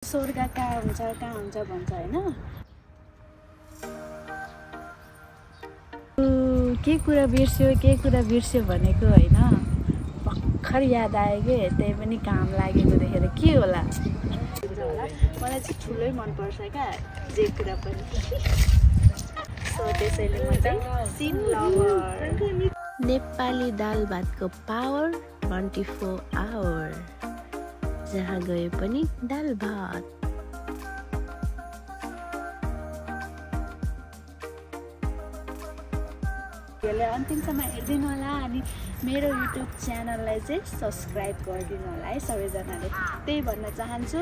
स्वर्ग कहाँ हुन्छ भन्छ हैन। के कुरा बिर्स्यो भनेको हैन, भर्खर याद आयो के, त्यही पनि काम लागेको देखेर के होला। मलाई चाहिँ ठुलै मन पर्छ क्या जे कुरा पनि। सो त्यसैले म चाहिँ सिन लभर। नेपाली दाल भातको पावर 24 आवर, जहाँ गए पनि दाल भात। अन्तिमसम्म हेरिदिनु होला अनि मेरो युट्युब च्यानललाई चाहिँ सब्सक्राइब गरिदिनु होला है सबैजनाले। त्यही भन्न चाहन्छु,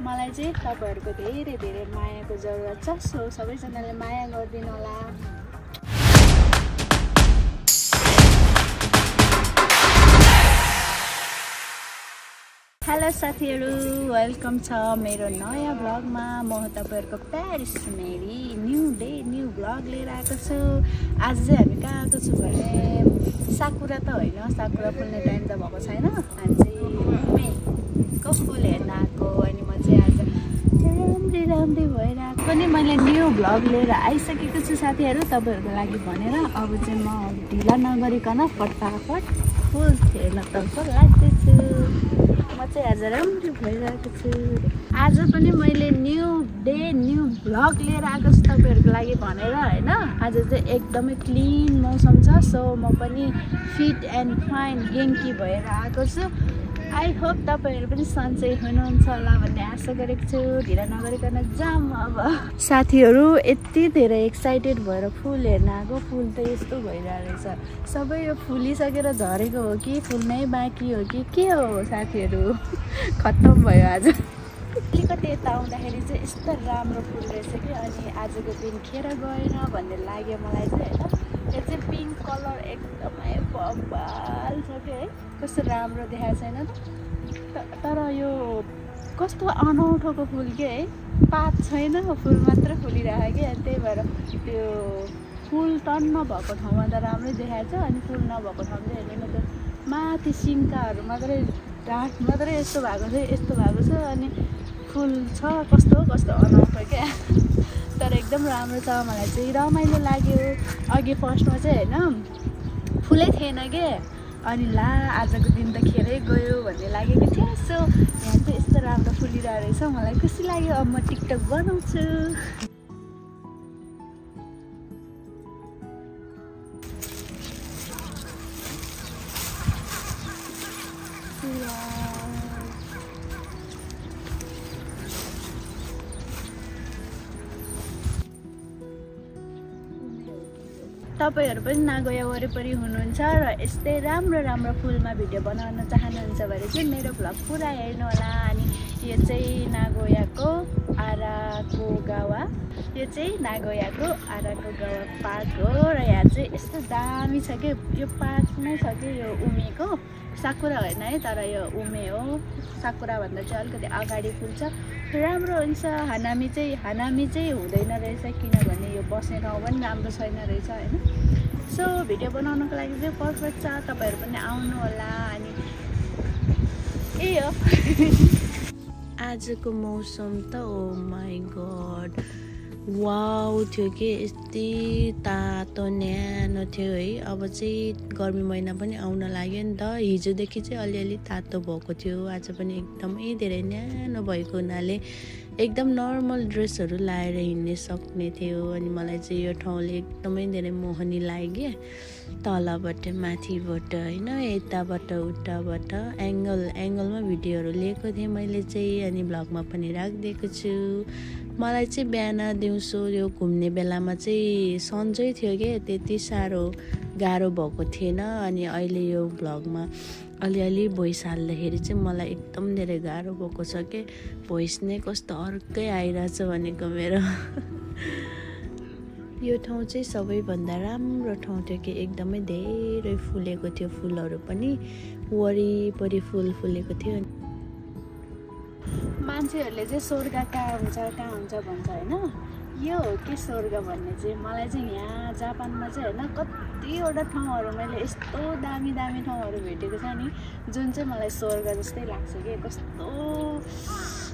मलाई चाहिँ तपाईँहरूको धेरै धेरै मायाको जरुरत छ। सो सबैजनाले माया गरिदिनु होला। हेलो साथीहरू, वेलकम छ मेरो नयाँ ब्लगमा। म तपाईँहरूको प्यारिस मेरी न्यू डे न्यू ब्लग लिएर आएको छु। आज चाहिँ हामी कहाँ आएको छु भने साकुरा त होइन, साकुरा फुल्ने टाइम त भएको छैन, हामी चाहिँ मेको फुल हेर्न आएको। अनि म चाहिँ आज राम्रै भएर आएको पनि मैले न्यू ब्लग लिएर आइसकेको छु साथीहरू तपाईँहरूको लागि भनेर। अब चाहिँ म ढिला नगरिकन फटाफट फुल हेर्नतर्फ लाग्दैछु। म चाहिँ आज राम्रो भइरहेको छु। आज पनि मैले न्यू डे न्यू ब्लग लिएर आएको छु तपाईँहरूको लागि भनेर होइन। आज चाहिँ एकदमै क्लिन मौसम छ। सो म पनि फिट एन्ड फाइन हेङ्की भएर आएको छु। आई होप तपाईँहरू पनि सन्चै हुनुहुन्छ होला भन्ने आशा गरेको छु। ढिला नगरिकन जाम। अब साथीहरू यति धेरै एक्साइटेड भएर फुल हेर्न आएको। फुल त यस्तो भइरहेको रहेछ, सबै यो फुलिसकेर झरेको हो कि फुल्नै बाँकी हो कि के हो साथीहरू। खत्तम भयो आज। अलिकति यता आउँदाखेरि चाहिँ यस्तो राम्रो फुल रहेछ कि, अनि आजको दिन खेर गएन भन्ने लाग्यो मलाई चाहिँ होइन। यो चाहिँ पिङ्क कलर एकदमै बबाल छ कि है, कस्तो राम्रो देखाएको छैन तर यो कस्तो अनौठोको फुल के है। पात छैन, फुल मात्र फुलिरहेको कि, अनि त्यही भएर त्यो फुल टन्न भएको ठाउँमा त राम्रै देखाएको छ, अनि फुल नभएको ठाउँ चाहिँ हेर्नु न त माथि सिङ्काहरू मात्रै डाँठ मात्रै यस्तो भएको छ, अनि फुल छ कस्तो अनौठो क्या। तर एकदम राम्रो छ, मलाई चाहिँ रमाइलो लाग्यो। अघि फर्स्टमा चाहिँ होइन फुलै थिएन के, अनि ला आजको दिन त खेरै गयो भन्ने लागेको थियो। सो यहाँ चाहिँ यस्तो राम्रो फुलिरहेको रहेछ, मलाई खुसी लाग्यो। अब म टिकटक बनाउँछु। तपाईँहरू पनि नागोया वरिपरि हुनुहुन्छ र यस्तै राम्रो फुलमा भिडियो बनाउन चाहनुहुन्छ भने चाहिँ मेरो भ्लग पुरा हेर्नु होला। अनि यो चाहिँ नागोयाको आराकोगावा, यो चाहिँ नागोयाको आराकोगावा पार्क हो। र यहाँ चाहिँ यस्तो दामी छ कि, यो पार्क नै छ कि यो उमेको, साकुरा होइन है, तर यो उमे हो। साकुरा भन्दा चाहिँ अलिकति अगाडि फुल्छ, राम्रो हुन्छ। हानामी चाहिँ हुँदैन रहेछ, किनभने यो बस्ने ठाउँ पनि राम्रो छैन रहेछ होइन। सो भिडियो बनाउनको लागि चाहिँ पर्फेक्ट छ, तपाईँहरू पनि आउनु होला। अनि यही हो आजको मौसम त ओ माई गड वाउ थियो कि, यति तातो न्यानो थियो है। अब चाहिँ गर्मी महिना पनि आउन लाग्यो नि त। हिजोदेखि चाहिँ अलिअलि तातो भएको थियो, आज पनि एकदमै धेरै न्यानो भएको हुनाले एकदम नर्मल ड्रेसहरू लाएर हिँड्ने सक्ने थियो। अनि मलाई चाहिँ यो ठाउँले एकदमै धेरै मोहनी लाग्यो। तलबाट माथिबाट होइन, यताबाट उताबाट एङ्गलमा भिडियोहरू लिएको थिएँ मैले चाहिँ, अनि ब्लगमा पनि राखिदिएको छु। मलाई चाहिँ बिहान दिउँसो यो घुम्ने बेलामा चाहिँ सन्चै थियो कि, त्यति साह्रो गाह्रो भएको थिएन। अनि अहिले यो ब्लगमा अलिअलि भोइस हाल्दाखेरि चाहिँ मलाई एकदम धेरै गाह्रो भएको छ कि, भोइस नै कस्तो अर्कै आइरहेछ भनेको मेरो। यो ठाउँ चाहिँ सबैभन्दा राम्रो ठाउँ थियो कि, एकदमै धेरै फुलेको थियो, फुलहरू पनि वरिपरि फुल फुलेको थियो। मान्छेहरूले चाहिँ स्वर्ग कहाँ हुन्छ भन्छ होइन। यो हो कि स्वर्ग भन्ने चाहिँ। मलाई चाहिँ यहाँ जापानमा चाहिँ होइन कतिवटा ठाउँहरू मैले यस्तो दामी ठाउँहरू भेटेको छ नि, जुन चाहिँ मलाई स्वर्ग जस्तै लाग्छ कि। कस्तो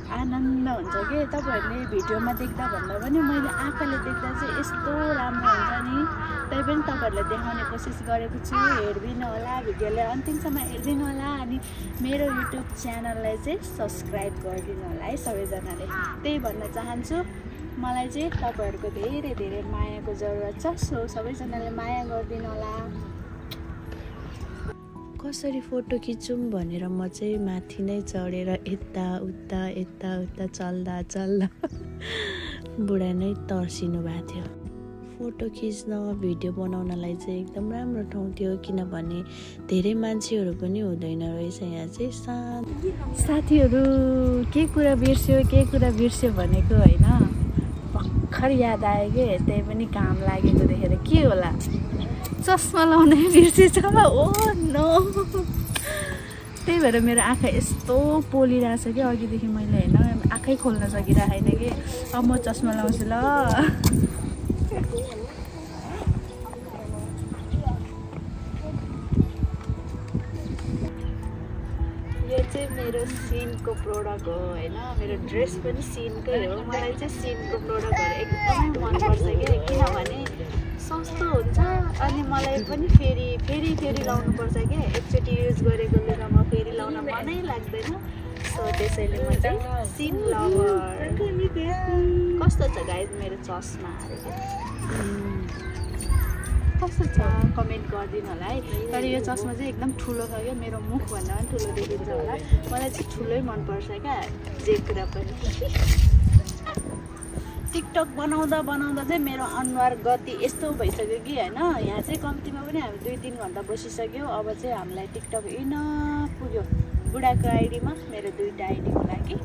आनन्द हुन्छ कि तपाईँहरूले भिडियोमा देख्दा भन्दा पनि मैले आँखाले देख्दा चाहिँ यस्तो राम्रो हुन्छ नि। त्यही पनि तपाईँहरूलाई देखाउने कोसिस गरेको छु। हेरिदिनु होला, भिडियोलाई अन्तिमसम्म हेरिदिनु होला अनि मेरो युट्युब च्यानललाई चाहिँ सब्सक्राइब गरिदिनु होला है सबैजनाले। त्यही भन्न चाहन्छु। मलाई चाहिँ तपाईँहरूको धेरै धेरै मायाको जरुरत छ। सो सबैजनाले माया गरिदिनु होला। कसरी फोटो खिचौँ भनेर म चाहिँ माथि नै चढेर यता उता चल्दा बुढा नै तर्सिनु भएको थियो। फोटो खिच्न भिडियो बनाउनलाई चाहिँ एकदम राम्रो ठाउँ थियो, किनभने धेरै मान्छेहरू पनि हुँदैन रहेछ यहाँ चाहिँ। साथीहरू के कुरा बिर्स्यो भनेको होइन, भर्खर याद आयो कि त्यही पनि काम लागेको देखेर के होला चस्मा लाउनै बिर्सेछ। ओ नो, त्यही भएर मेरो आँखा यस्तो पोलिरहेछ कि अघिदेखि मैले होइन आँखै खोल्न सकिरहेको छैन कि। अब म चस्मा लाउँछु ल। यो चाहिँ मेरो सिनको प्रोडक्ट हो होइन, मेरो ड्रेस पनि सिनकै हो। मलाई चाहिँ सिनको प्रोडक्टहरू एकदम मनपर्छ कि, किनभने सस्तो हुन्छ अनि मलाई पनि फेरि लाउनुपर्छ क्या। एकचोटि युज गरेको लुगामा फेरि लाउन मनै लाग्दैन। सो त्यसैले म चाहिँ सिन लभर। कस्तो छ गाइज मेरो चस्मा? कस्तो छ कमेन्ट गरिदिनु होला है। तर यो चस्मा चाहिँ एकदम ठुलो छ क्या, मेरो मुखभन्दा पनि ठुलो देखिन्छ होला। मलाई चाहिँ ठुलै मनपर्छ क्या जे कुरा पनि। टिकटक बनाउँदा चाहिँ मेरो अनुहार गति यस्तो भइसक्यो कि होइन। यहाँ चाहिँ कम्तीमा पनि हामी 2-3 घन्टा बसिसक्यो। अब चाहिँ हामीलाई टिकटक इनफ पुग्यो। बुढाको आइडीमा मेरो 2टा आइडीको लागि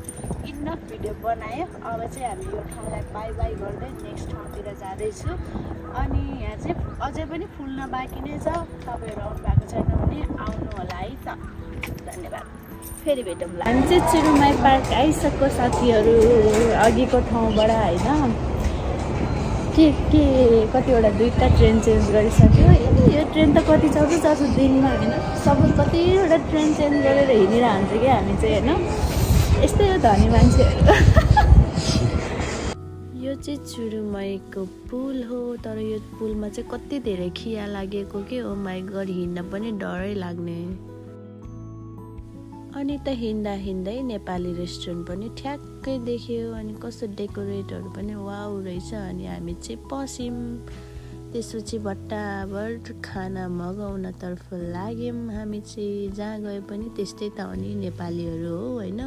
इनफ भिडियो बनायो। अब चाहिँ हामी यो ठाउँलाई बाई गर्दै नेक्स्ट ठाउँतिर जाँदैछु। अनि यहाँ चाहिँ अझै पनि फुल्न बाँकी नै छ। तपाईँहरू आउनु भएको छैन भने आउनु होला है त। धन्यवाद, फेरि भेटौँला। हामी चाहिँ चिरुमाई पार्क आइसक्यो साथीहरू, अघिको ठाउँबाट होइन। कतिवटा 2टा ट्रेन चेन्ज गरिसक्यो। यो ट्रेन त कति चल्छ दिनमा होइन, सबै कतिवटा ट्रेन चेन्ज गरेर हिँडिरहन्छ क्या हामी चाहिँ होइन। यस्तै हो धनी मान्छेहरू। यो चाहिँ चिरुमाईको पुल हो, तर यो पुलमा चाहिँ कति धेरै खिया लागेको कि ओ माई गड, हिँड्न पनि डरै लाग्ने। अनि त हिँड्दै नेपाली रेस्टुरेन्ट पनि ठ्याक्कै देख्यो। अनि कस्तो डेकोरेटहरू पनि वाउ रहेछ। अनि हामी चाहिँ पस्यौँ। त्यसपछि भट्टाभट खाना मगाउनतर्फ लाग्यौँ। हामी चाहिँ जहाँ गए पनि त्यस्तै त हो नि, नेपालीहरू हो होइन।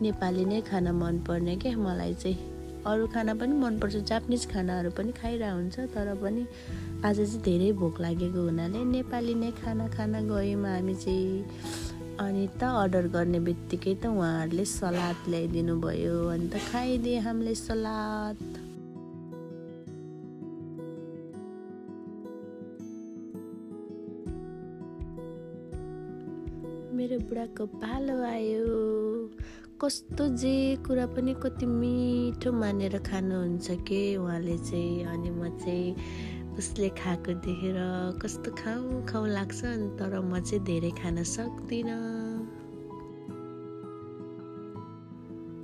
नेपाली नै खाना मनपर्ने क्या मलाई चाहिँ। अरू खाना पनि मनपर्छ, जापानिज खानाहरू पनि खाइरहेको हुन्छ। तर पनि आज चाहिँ धेरै भोक लागेको हुनाले नेपाली नै खाना गयौँ हामी चाहिँ। अनि त अर्डर गर्ने बित्तिकै त उहाँहरूले सलाद ल्याइदिनु भयो। अनि त खाइदिए हामीले सलाद। मेरो बुढाको पालो आयो। कस्तो जे कुरा पनि कति मिठो मानेर खानुहुन्छ के उहाँले चाहिँ। अनि म चाहिँ उसले खाएको देखेर कस्तो खाऊ लाग्छ। तर म चाहिँ धेरै खान सक्दिनँ।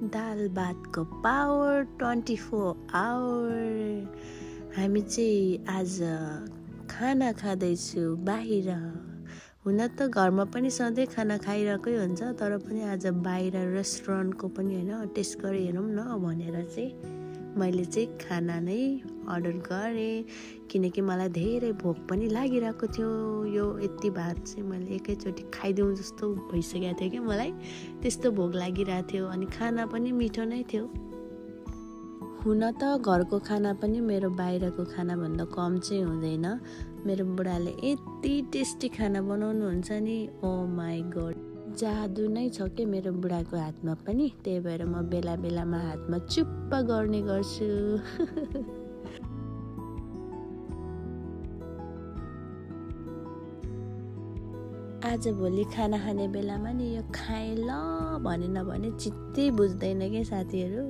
दाल भातको पावर 24 आवर। हामी चाहिँ आज खाना खाँदैछु बाहिर। हुन त घरमा पनि सधैँ खाना खाइरहेकै हुन्छ, तर पनि आज बाहिर रेस्टुरेन्टको पनि होइन टेस्ट गरी हेरौँ न भनेर चाहिँ मैले चाहिँ खाना नै अर्डर गरेँ। किनकि मलाई धेरै भोक पनि लागिरहेको थियो। यो यति भात चाहिँ मैले एकैचोटि खाइदिउँ जस्तो भइसकेको थियो कि मलाई त्यस्तो भोक लागिरहेको थियो। अनि खाना पनि मिठो नै थियो। हुन त घरको खाना पनि मेरो बाहिरको खानाभन्दा कम चाहिँ हुँदैन। मेरो बुढाले यति टेस्टी खाना बनाउनुहुन्छ नि, ओ माई गड, जादु नै छ के मेरो बुढाको हातमा पनि। त्यही भएर म बेलामा हातमा चुप्प गर्ने गर्छु। आजभोलि खाना खाने बेलामा नि यो खाएँ ल भनेन भने चित्तै बुझ्दैन के साथीहरू।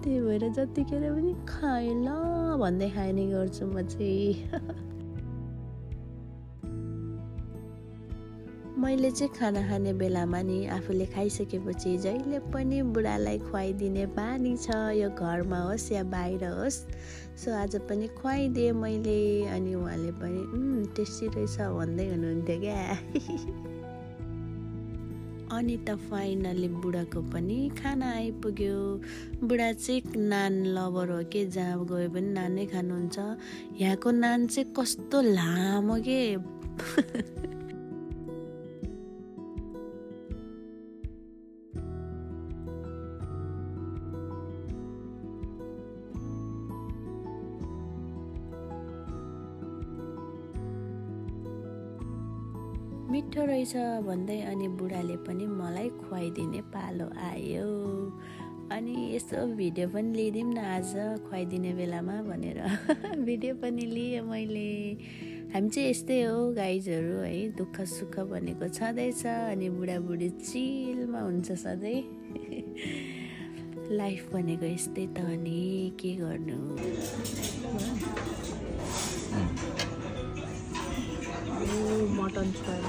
त्यही भएर जतिखेर पनि खाएँ ल भन्दै खाने गर्छु म चाहिँ। म मैले चाहिँ खाना खाने बेलामा नि आफूले खाइसकेपछि जहिले पनि बुढालाई खुवाइदिने बानी छ, यो घरमा होस् या बाहिर होस्। सो आज पनि खुवाइदिएँ मैले, अनि उहाँले पनि टेस्टी रहेछ भन्दै हुनुहुन्थ्यो क्या। अनि त फाइनली बुढाको पनि खाना आइपुग्यो। बुढा चाहिँ नान लभर हो कि, जहाँ गयो पनि नानै खानुहुन्छ। यहाँको नान चाहिँ कस्तो लामो के। मिठो रहेछ भन्दै अनि बुढाले पनि मलाई खुवाइदिने पालो आयो। अनि यसो भिडियो पनि लिइदिउँ न आज खुवाइदिने बेलामा भनेर भिडियो पनि लिएँ मैले। हामी चाहिँ यस्तै हो गाइजहरू है, दुःख सुख भनेको छँदैछ। अनि बुढाबुढी चिलमा हुन्छ सधैँ। लाइफ भनेको यस्तै त, अनि के गर्नु। मटन छोइ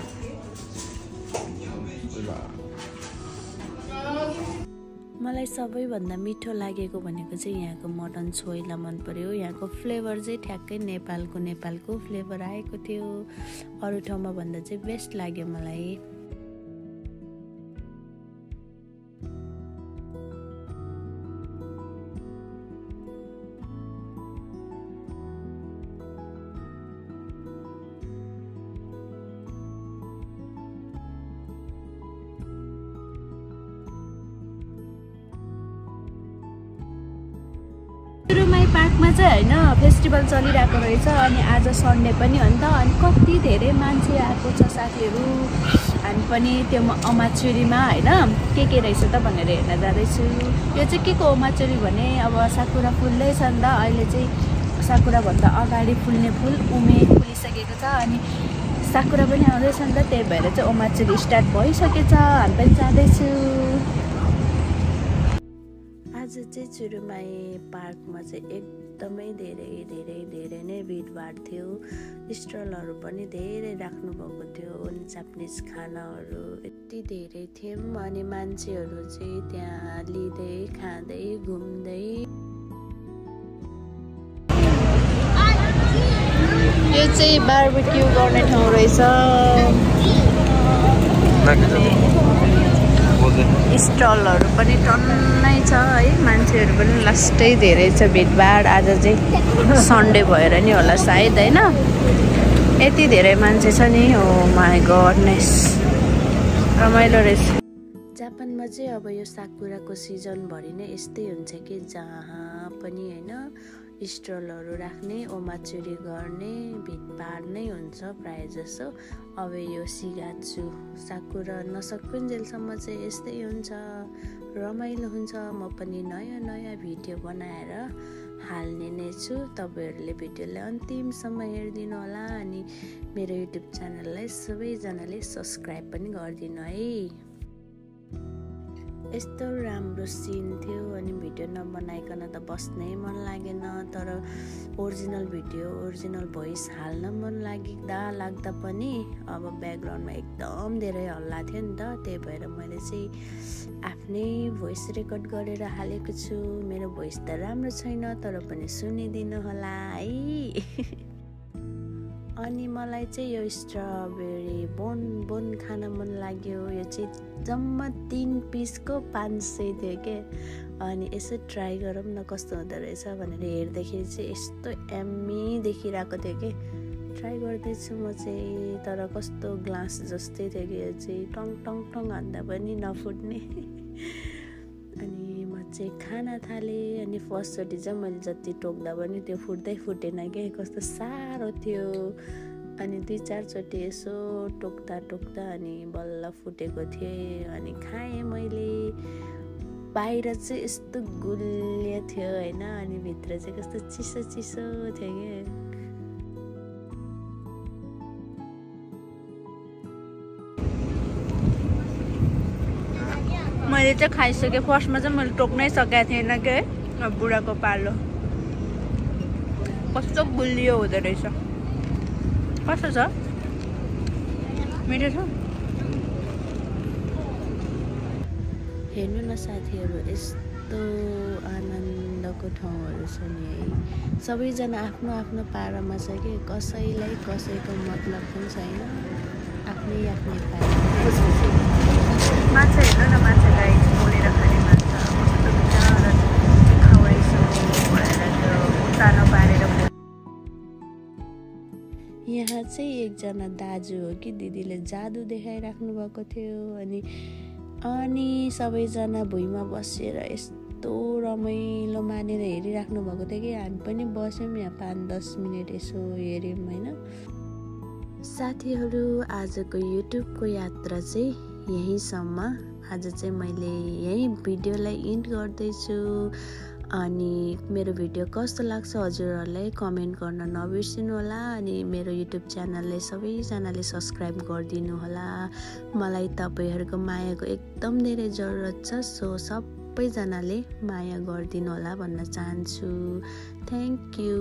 मलाई सबैभन्दा मिठो लागेको भनेको चाहिँ यहाँको मटन छोइला मन पर्यो। यहाँको फ्लेभर चाहिँ ठ्याक्कै नेपालको फ्लेभर आएको थियो। अरू ठाउँमा भन्दा चाहिँ बेस्ट लाग्यो मलाई। पार्कमा चाहिँ होइन फेस्टिभल चलिरहेको रहेछ। अनि आज सन्डे पनि हो नि त, अनि कति धेरै मान्छे आएको छ साथीहरू। हामी पनि त्यो अमाचुरीमा होइन के रहेछ त भनेर हेर्न जाँदैछु। यो चाहिँ के को अमाचुरी भने अब साकुरा फुल्दैछ नि त, अहिले चाहिँ साकुराभन्दा अगाडि फुल्ने फुल फुलिसकेको छ। अनि साकुरा पनि आउँदैछ नि त, त्यही भएर चाहिँ अमाचुरी स्टार्ट भइसकेछ। हामी पनि जाँदैछु। आज चाहिँ चुरुमाई पार्कमा चाहिँ एकदमै धेरै नै भिडभाड थियो। स्टलहरू पनि धेरै राख्नु भएको थियो, अनि जापानिज खानाहरू यति धेरै थियौँ। अनि मान्छेहरू चाहिँ त्यहाँ लिँदै खाँदै घुम्दै। यो चाहिँ बार्बिक्यू गर्ने ठाउँ रहेछ। स्टलहरू पनि टन्नै छ है, मान्छेहरू पनि लास्टै धेरै छ भिडभाड। आज चाहिँ सन्डे भएर नि होला सायद होइन, यति धेरै मान्छे छ नि। ओ माई गडनेस, रमाइलो रहेछ। जापानमा चाहिँ अब यो साकुराको सिजनभरि नै यस्तै हुन्छ कि जहाँ पनि होइन स्टलहरू राख्ने, ओमाचुरी गर्ने भिडभाड नै हुन्छ प्रायः जसो। अब यो सिगाचु साकुरा नसकुन्जेलसम्म चाहिँ यस्तै हुन्छ, रमाइलो हुन्छ। म पनि नयाँ भिडियो बनाएर हाल्ने नै छु। तपाईँहरूले भिडियोलाई अन्तिमसम्म हेरिदिनु होला। अनि मेरो युट्युब च्यानललाई सबैजनाले सब्सक्राइब पनि गरिदिनु है। यस्तो राम्रो सिन थियो, अनि भिडियो नबनाइकन त बस्नै मन लागेन। तर ओरिजिनल भोइस हाल्न मन लाग्दा पनि अब ब्याकग्राउन्डमा एकदम धेरै हल्ला थियो नि त, त्यही भएर मैले चाहिँ आफ्नै भोइस रेकर्ड गरेर हालेको छु। मेरो भोइस त राम्रो छैन, तर पनि सुनिदिनु होला है। अनि मलाई चाहिँ यो स्ट्रबेरी बोन खान मन लाग्यो। यो चाहिँ जम्मा 3 पिसको 500 थियो के। अनि यसो ट्राई गरौँ न कस्तो हुँदो रहेछ भनेर हेर्दाखेरि चाहिँ यस्तो एम्मी देखिरहेको थियो कि ट्राई गर्दैछु म चाहिँ। तर कस्तो ग्लास जस्तै थियो कि यो चाहिँ टङ टङ टङ हान्दा पनि नफुट्ने। अनि म चाहिँ खाना थालेँ। अनि फर्स्टचोटि चाहिँ मैले जति टोक्दा पनि त्यो फुटेन के, कस्तो साह्रो थियो। अनि 2-4 चोटि यसो टोक्दा अनि बल्ल फुटेको थिएँ। अनि खाएँ मैले। बाहिर चाहिँ यस्तो गुलियो थियो होइन, अनि भित्र चाहिँ कस्तो चिसो थियो कि। मैले चाहिँ खाइसकेँ। फर्स्टमा चाहिँ मैले टोक्नै सकेको थिएन के, बुढाको पालो कस्तो गुलियो हुँदो रहेछ। कस्तो छ? मिठो छ? हेर्नु न साथीहरू, यस्तो आनन्दको ठाउँहरू छ नि है। सबैजना आफ्नो आफ्नो पारामा छ कि, कसैलाई कसैको मतलब पनि छैन, आफ्नै आफ्नै पारा। माछा हेर्नु न, माछालाई मोलेर खाने माछा कस्तो बिचारा खावैसो भएर त्यो उतानो पारेर। यहाँ चाहिँ एकजना दाजु हो कि दिदीले जादु देखाइराख्नु भएको थियो। अनि सबैजना भुइँमा बसेर यस्तो रमाइलो मानेर हेरिराख्नु भएको थियो कि हामी पनि बस्यौँ यहाँ 5-10 मिनट यसो हेऱ्यौँ होइन। साथीहरू, आजको युट्युबको यात्रा चाहिँ यहीँसम्म। आज चाहिँ मैले यही भिडियोलाई इन्ड गर्दैछु। अनि मेरो भिडियो कस्तो लाग्छ हजुरहरूलाई कमेन्ट गर्न नबिर्सिनु होला। अनि मेरो युट्युब च्यानललाई सबैजनाले सब्सक्राइब गरिदिनु होला। मलाई तपाईँहरूको मायाको एकदम धेरै जरुरत छ, सो सबैजनाले माया गरिदिनु होला भन्न चाहन्छु। Thank you.